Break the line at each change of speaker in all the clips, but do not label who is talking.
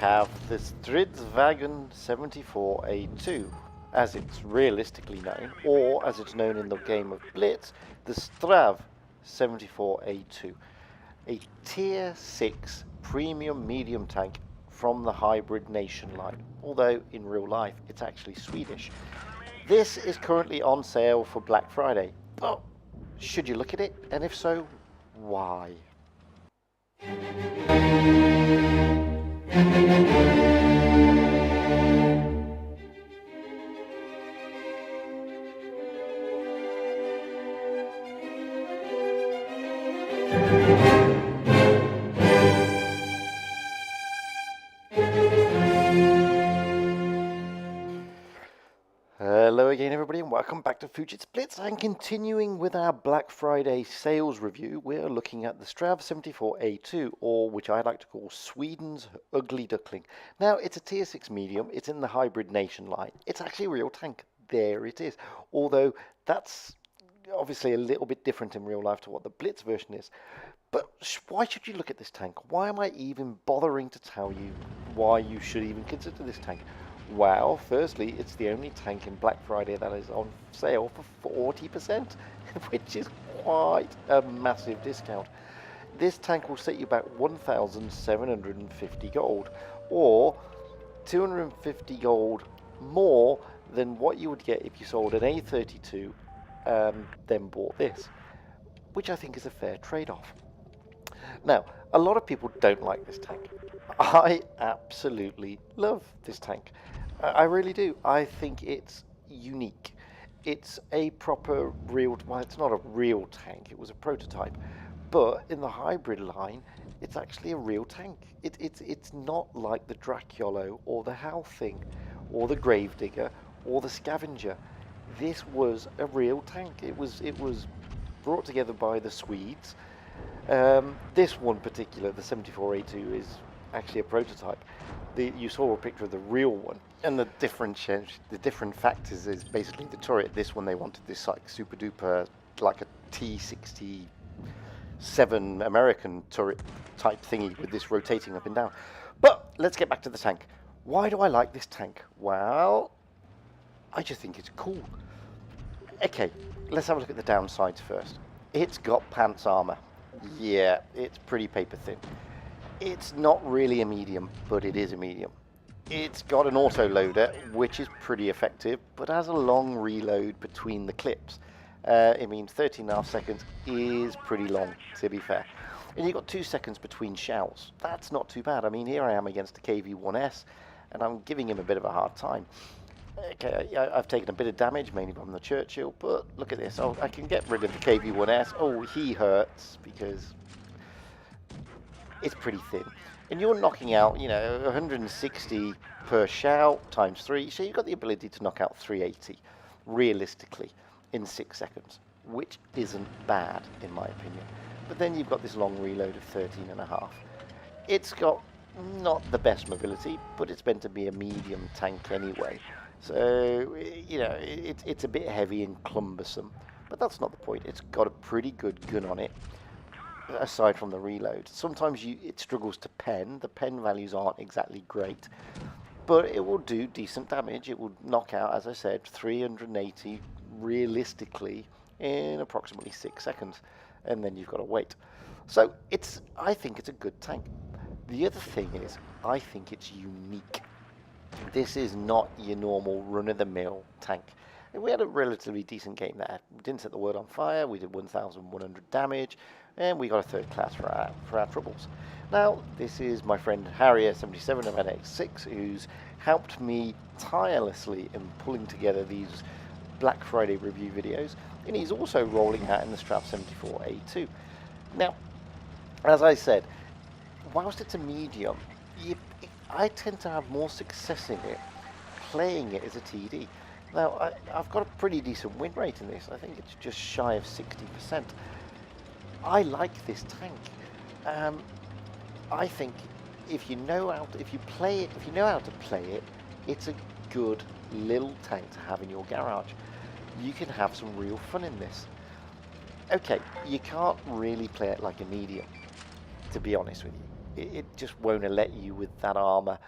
have the Strv 74A2, as it's realistically known, or as it's known in the game of Blitz, the Strv 74A2, a Tier 6 premium medium tank from the Hybrid Nation line, although in real life it's actually Swedish. This is currently on sale for Black Friday, but should you look at it, and if so, why? Hello again everybody and welcome back to Fujit's Blitz, and continuing with our Black Friday sales review, we're looking at the Strv 74A2, or which I like to call Sweden's Ugly Duckling. Now it's a tier 6 medium, it's in the Hybrid Nation line, it's actually a real tank, there it is, although that's obviously a little bit different in real life to what the Blitz version is. But why should you look at this tank? Why am I even bothering to tell you why you should even consider this tank? Well, firstly, it's the only tank in Black Friday that is on sale for 40%, which is quite a massive discount. This tank will set you back 1,750 gold, or 250 gold more than what you would get if you sold an A32 and then bought this, which I think is a fair trade-off. Now, a lot of people don't like this tank. I absolutely love this tank. I really do. I think it's unique. It's a proper real, well, it's not a real tank, it was a prototype, but in the hybrid line, it's actually a real tank. It's not like the Dracula or the Howthing or the Gravedigger or the Scavenger. This was a real tank. It was brought together by the Swedes. This one particular, the 74A2, is actually a prototype. You saw a picture of the real one, and the different factors is basically the turret. This one they wanted this like super duper, like a T-67 American turret type thingy with this rotating up and down. But let's get back to the tank. Why do I like this tank? Well, I just think it's cool. Okay, let's have a look at the downsides first. It's got pants armor. Yeah, it's pretty paper thin. It's not really a medium, but it is a medium. It's got an auto loader, which is pretty effective, but has a long reload between the clips. It means 13.5 seconds is pretty long, to be fair. And you've got 2 seconds between shouts. That's not too bad. I mean, here I am against a KV-1S, and I'm giving him a bit of a hard time. Okay, I've taken a bit of damage, mainly from the Churchill, but look at this. Oh, I can get rid of the KV-1S. Oh, he hurts, because it's pretty thin. And you're knocking out, 160 per shout times 3, so you've got the ability to knock out 380, realistically, in 6 seconds, which isn't bad, in my opinion. But then you've got this long reload of 13.5. It's got not the best mobility, but it's meant to be a medium tank anyway. So, it's a bit heavy and cumbersome, but that's not the point. It's got a pretty good gun on it, aside from the reload. Sometimes it struggles to pen. The pen values aren't exactly great, but it will do decent damage. It will knock out, as I said, 380 realistically in approximately 6 seconds, and then you've got to wait. So I think it's a good tank. The other thing is, I think it's unique. This is not your normal run-of-the-mill tank. We had a relatively decent game there. We didn't set the world on fire, we did 1,100 damage, and we got a 3rd class for our troubles. Now, this is my friend Harrier77 of NX6, who's helped me tirelessly in pulling together these Black Friday review videos, and he's also rolling out in the Strv 74A2. Now, as I said, whilst it's a medium, I tend to have more success in it playing it as a TD. Now, I've got a pretty decent win rate in this. I think it's just shy of 60%. I like this tank. I think if you know how to play it, it's a good little tank to have in your garage. You can have some real fun in this. Okay, you can't really play it like a medium, to be honest with you. It just won't let you with that armor.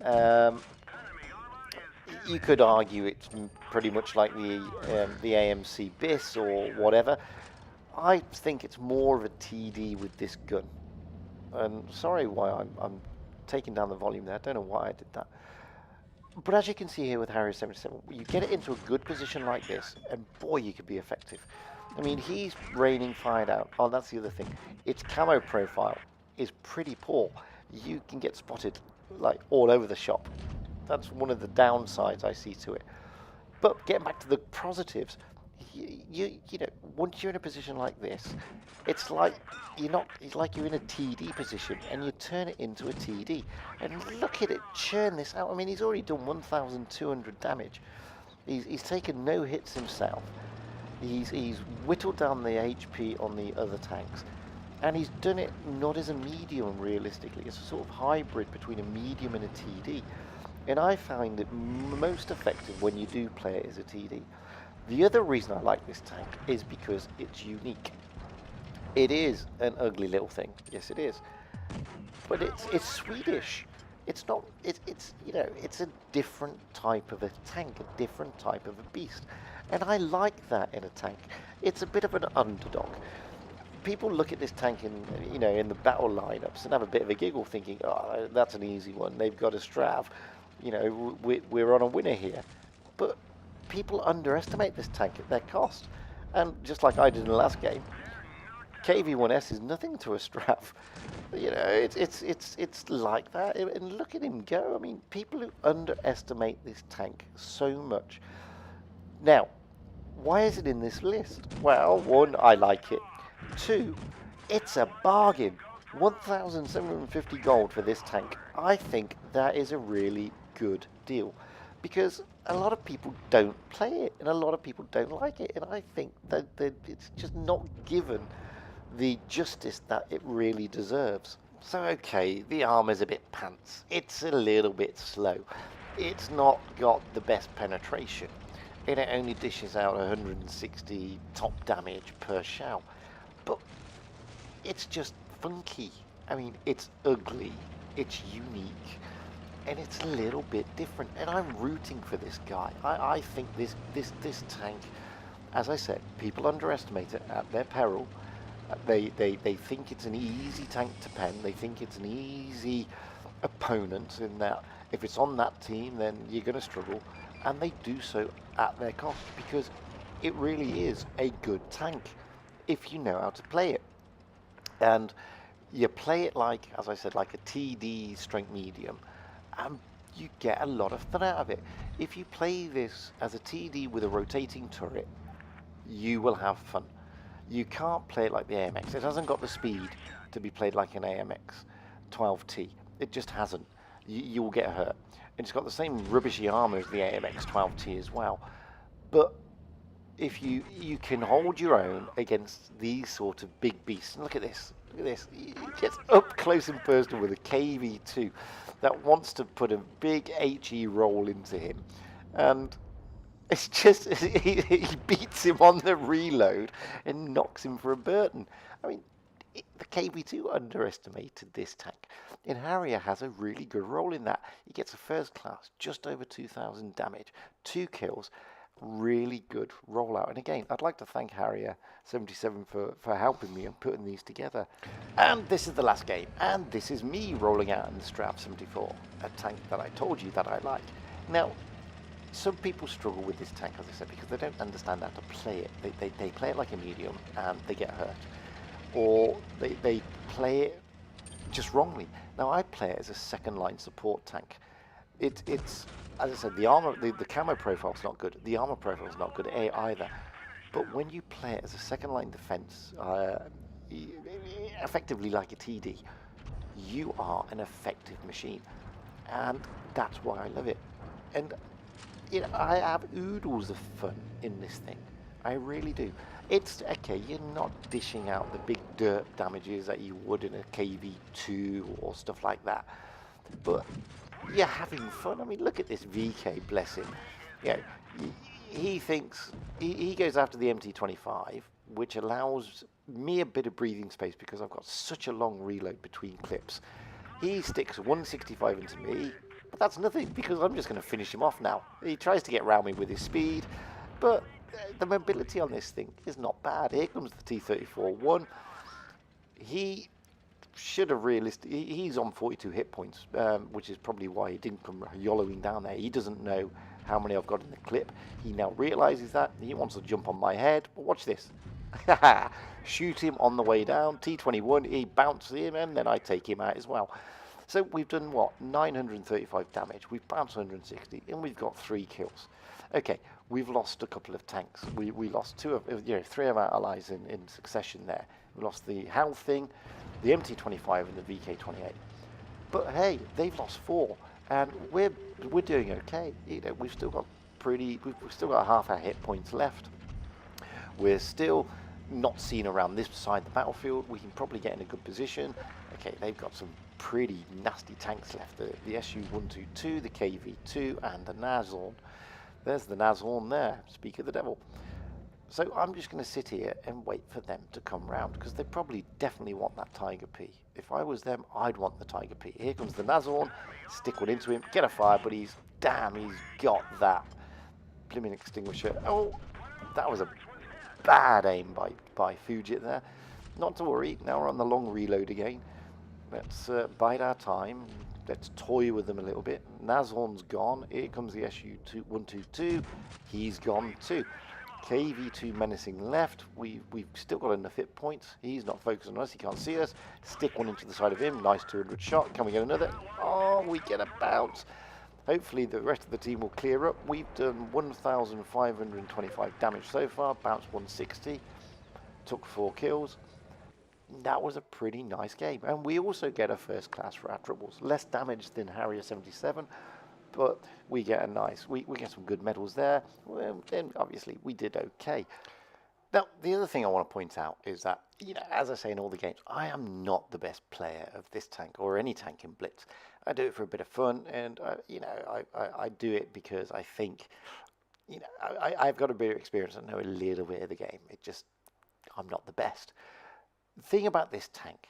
Um, you could argue it's pretty much like the AMC BIS or whatever. I think it's more of a TD with this gun. And sorry why I'm taking down the volume there. I don't know why I did that. But as you can see here with Harrier 77, you get it into a good position like this, and boy, you could be effective. I mean, he's raining fire down. Oh, that's the other thing. Its camo profile is pretty poor. You can get spotted like all over the shop. That's one of the downsides I see to it. But getting back to the positives, you know, once you're in a position like this, it's like it's like you're in a TD position and you turn it into a TD. And look at it churn this out. I mean, he's already done 1,200 damage. He's taken no hits himself. He's whittled down the HP on the other tanks. And he's done it not as a medium, realistically. It's a sort of hybrid between a medium and a TD. And I find it most effective when you do play it as a TD. The other reason I like this tank is because it's unique. It is an ugly little thing, yes it is, but it's Swedish. It's not. It's you know, it's a different type of a tank, a different type of a beast, and I like that in a tank. It's a bit of an underdog. People look at this tank in the battle lineups and have a bit of a giggle, thinking, "Oh, that's an easy one. They've got a Strv. You know, we're on a winner here." But people underestimate this tank at their cost, and just like I did in the last game, KV-1S is nothing to a Strv. You know, it's like that. And look at him go. I mean, people who underestimate this tank so much. Now, why is it in this list? Well, one, I like it. Two, it's a bargain. 1,750 gold for this tank. I think that is a really good deal, because a lot of people don't play it and a lot of people don't like it, and I think that it's just not given the justice that it really deserves. So okay, the armor's a bit pants. It's a little bit slow. It's not got the best penetration. It only dishes out 160 top damage per shell. But it's just funky. I mean, it's ugly, it's unique, and it's a little bit different. And I'm rooting for this guy. I think this tank, as I said, people underestimate it at their peril. They think it's an easy tank to pen. They think it's an easy opponent, in that if it's on that team, then you're going to struggle. And they do so at their cost, because it really is a good tank if you know how to play it. And you play it like, as I said, like a TD strength medium, and you get a lot of fun out of it. If you play this as a TD with a rotating turret, you will have fun. You can't play it like the AMX. It hasn't got the speed to be played like an AMX 12T. It just hasn't. You will get hurt. And it's got the same rubbishy armor as the AMX 12T as well. But if you can hold your own against these sort of big beasts. And look at this. Look at this. He gets up close and personal with a KV-2 that wants to put a big HE roll into him. And it's just, he beats him on the reload and knocks him for a Burton. I mean, the KV-2 underestimated this tank. And Harrier has a really good role in that. He gets a first class, just over 2,000 damage, 2 kills, really good rollout. And again, I'd like to thank Harrier 77 for helping me and putting these together. And this is the last game, and this is me rolling out in the Strv 74, a tank that I told you that I like. Now, some people struggle with this tank, as I said, because they don't understand how to play it. They play it like a medium and they get hurt, or they play it just wrongly. Now, I play it as a second line support tank. It's as I said, the armor, the camo profile's not good. The armor profile's not good either. But when you play it as a second line defense, effectively like a TD, you are an effective machine, and that's why I love it. And you know, I have oodles of fun in this thing. I really do. It's okay, you're not dishing out the big dirt damages that you would in a KV-2 or stuff like that, but you're having fun. I mean, look at this VK, bless him. You know, he thinks, he goes after the MT-25, which allows me a bit of breathing space because I've got such a long reload between clips. He sticks 165 into me, but that's nothing because I'm just going to finish him off now. He tries to get around me with his speed, but the mobility on this thing is not bad. Here comes the T-34-1. He should have he's on 42 hit points, which is probably why he didn't come yollowing down there. He doesn't know how many I've got in the clip. He now realizes that. He wants to jump on my head, but watch this. Shoot him on the way down. T-21, he bounces him, and then I take him out as well. So we've done, what, 935 damage. We've bounced 160, and we've got 3 kills. Okay, we've lost a couple of tanks. We lost 3 of our allies in succession there. We lost the Howl thing, the MT-25, and the VK-28. But hey, they've lost 4, and we're doing okay. You know, we've still got half our hit points left. We're still not seen around this side of the battlefield. We can probably get in a good position. Okay, they've got some pretty nasty tanks left. The SU-122, the KV-2, and the Nazorn. There's the Nazorn there. Speak of the devil. So I'm just going to sit here and wait for them to come round, because they probably definitely want that Tiger P. If I was them, I'd want the Tiger P. Here comes the Nazorn. Stick one into him. Get a fire, but he's got that blimmin' extinguisher. Oh, that was a bad aim by Fujit there. Not to worry, now we're on the long reload again. Let's bide our time. Let's toy with them a little bit. Nazorn's gone. Here comes the SU-122. He's gone too. KV-2 menacing left. We've still got enough hit points. He's not focused on us. He can't see us. Stick one into the side of him. Nice 200 shot. Can we get another? Oh, we get a bounce. Hopefully the rest of the team will clear up. We've done 1,525 damage so far. Bounced 160. Took 4 kills. That was a pretty nice game. And we also get a first class for our triples. Less damage than Harrier 77. But we get we get some good medals there. Well, then obviously we did okay. Now, the other thing I want to point out is that, you know, as I say in all the games, I am not the best player of this tank or any tank in Blitz. I do it for a bit of fun, and I do it because I think, you know, I've got a bit of experience. I know a little bit of the game. I'm not the best. The thing about this tank,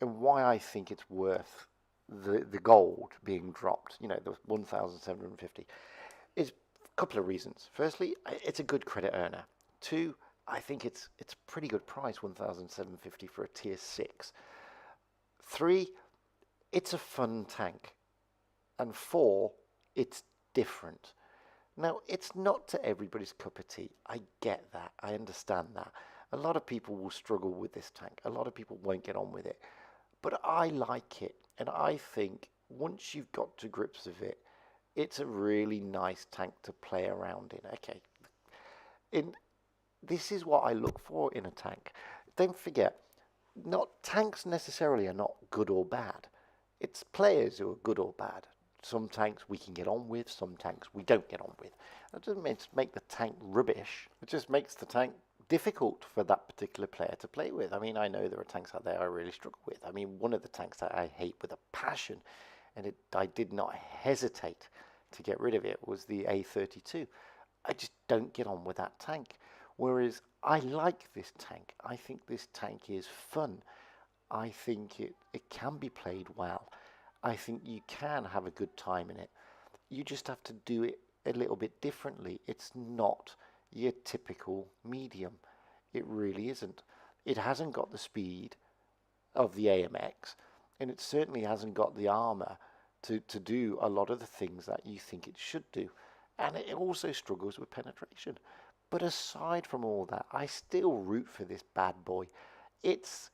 and why I think it's worth the gold being dropped, you know, the 1,750, is a couple of reasons. Firstly, it's a good credit earner. 2, I think it's a pretty good price, 1,750 for a tier 6. 3, it's a fun tank. And 4, it's different. Now, it's not to everybody's cup of tea. I get that. I understand that. A lot of people will struggle with this tank. A lot of people won't get on with it. But I like it. And I think once you've got to grips with it, it's a really nice tank to play around in. Okay. This is what I look for in a tank. Don't forget, not tanks necessarily are not good or bad. It's players who are good or bad. Some tanks we can get on with, some tanks we don't get on with. That doesn't make the tank rubbish. It just makes the tank difficult for that particular player to play with. I mean, I know there are tanks out there I really struggle with. I mean, one of the tanks that I hate with a passion, and I did not hesitate to get rid of it, was the A32. I just don't get on with that tank. Whereas I like this tank. I think this tank is fun. I think it can be played well. I think you can have a good time in it. You just have to do it a little bit differently. It's not your typical medium. It really isn't. It hasn't got the speed of the AMX, and it certainly hasn't got the armor to do a lot of the things that you think it should do. And it also struggles with penetration. But aside from all that, I still root for this bad boy. It's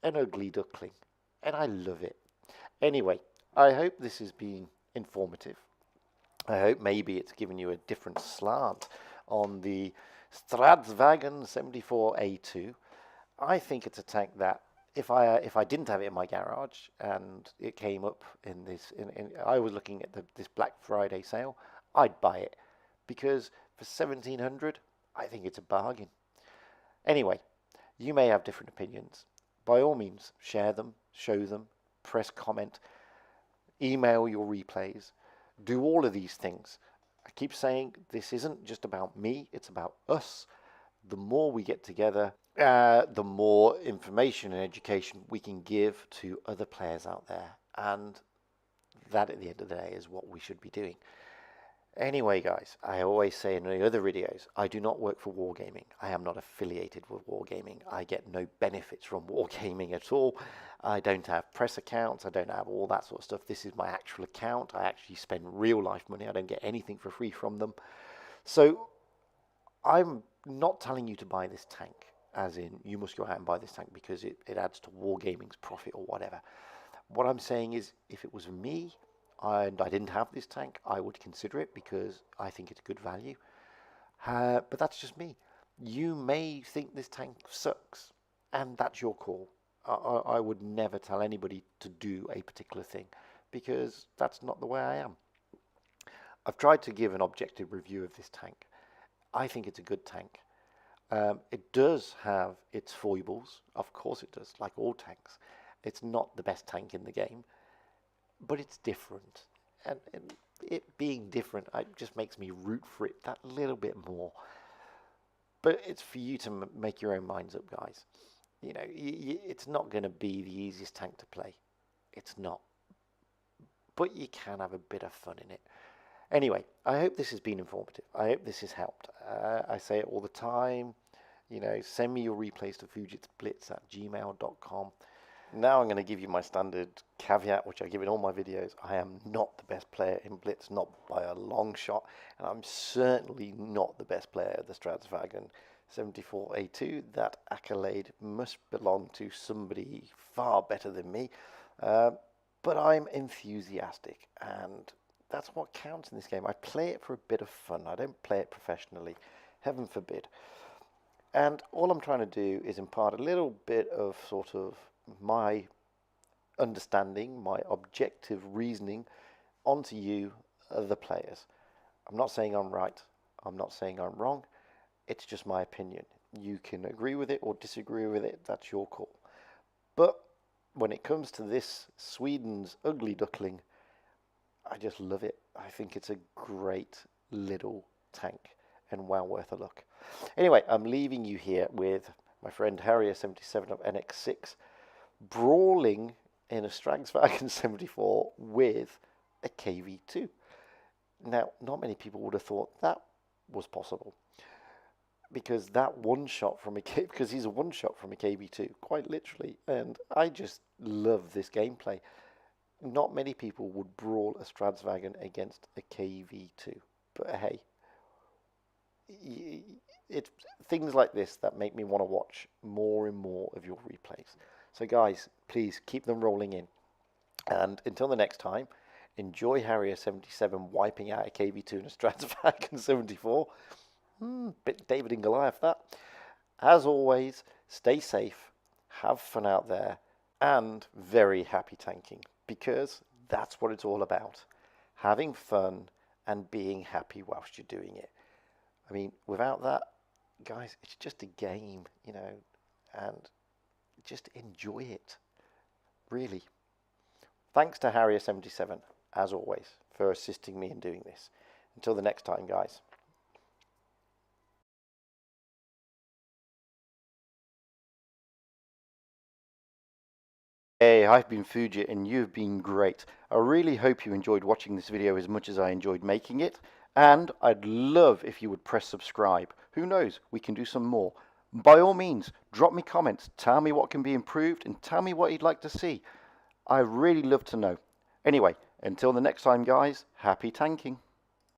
an ugly duckling, and I love it. Anyway, I hope this has been informative. I hope maybe it's given you a different slant on the Strv 74A2. I think it's a tank that if I didn't have it in my garage and it came up in this, I was looking at this Black Friday sale, I'd buy it, because for 1,700, I think it's a bargain. Anyway, you may have different opinions. By all means, share them, show them, press comment, email your replays, do all of these things. I keep saying this isn't just about me, it's about us. The more we get together, the more information and education we can give to other players out there. And that, at the end of the day, is what we should be doing. Anyway, guys, I always say in the other videos, I do not work for Wargaming. I am not affiliated with Wargaming. I get no benefits from Wargaming at all. I don't have press accounts. I don't have all that sort of stuff. This is my actual account. I actually spend real life money. I don't get anything for free from them. So I'm not telling you to buy this tank, as in you must go out and buy this tank because it adds to Wargaming's profit or whatever. What I'm saying is, if it was me, and I didn't have this tank, I would consider it because I think it's good value. But that's just me. You may think this tank sucks, and that's your call. I would never tell anybody to do a particular thing because that's not the way I am. I've tried to give an objective review of this tank. I think it's a good tank. It does have its foibles. Of course it does, like all tanks. It's not the best tank in the game, but it's different. And it being different, it just makes me root for it that little bit more. But it's for you to make your own minds up, guys. You know, it's not going to be the easiest tank to play. It's not. But you can have a bit of fun in it. Anyway, I hope this has been informative. I hope this has helped. I say it all the time. You know, send me your replays to fujitsblitz@gmail.com. Now I'm going to give you my standard caveat, which I give in all my videos. I am not the best player in Blitz, not by a long shot, and I'm certainly not the best player of the Strv 74A2. That accolade must belong to somebody far better than me, but I'm enthusiastic, and that's what counts in this game. I play it for a bit of fun. I don't play it professionally, heaven forbid. And all I'm trying to do is impart a little bit of sort of my understanding, my objective reasoning onto you, the players. I'm not saying I'm right. I'm not saying I'm wrong. It's just my opinion. You can agree with it or disagree with it. That's your call. But when it comes to this Sweden's ugly duckling, I just love it. I think it's a great little tank and well worth a look. Anyway, I'm leaving you here with my friend Harrier 77 of NX6 brawling in a Strv 74 with a KV2. Now, not many people would have thought that was possible, because that one shot from because he's a one shot from a KV2, quite literally, and I just love this gameplay. Not many people would brawl a Strv against a KV2, but hey, it's things like this that make me want to watch more and more of your replays. So guys, please keep them rolling in. And until the next time, enjoy Harrier 77 wiping out a KV2 in a Strv 74. Bit David and Goliath that. As always, stay safe, have fun out there, and very happy tanking, because that's what it's all about. Having fun and being happy whilst you're doing it. I mean, without that, guys, it's just a game, you know, and just enjoy it, really. Thanks to Harrier 77, as always, for assisting me in doing this. Until the next time, guys. Hey, I've been Fuji and you've been great. I really hope you enjoyed watching this video as much as I enjoyed making it. And I'd love if you would press subscribe. Who knows, we can do some more. By all means, drop me comments, tell me what can be improved, and tell me what you'd like to see. I'd really love to know. Anyway, until the next time, guys, happy tanking.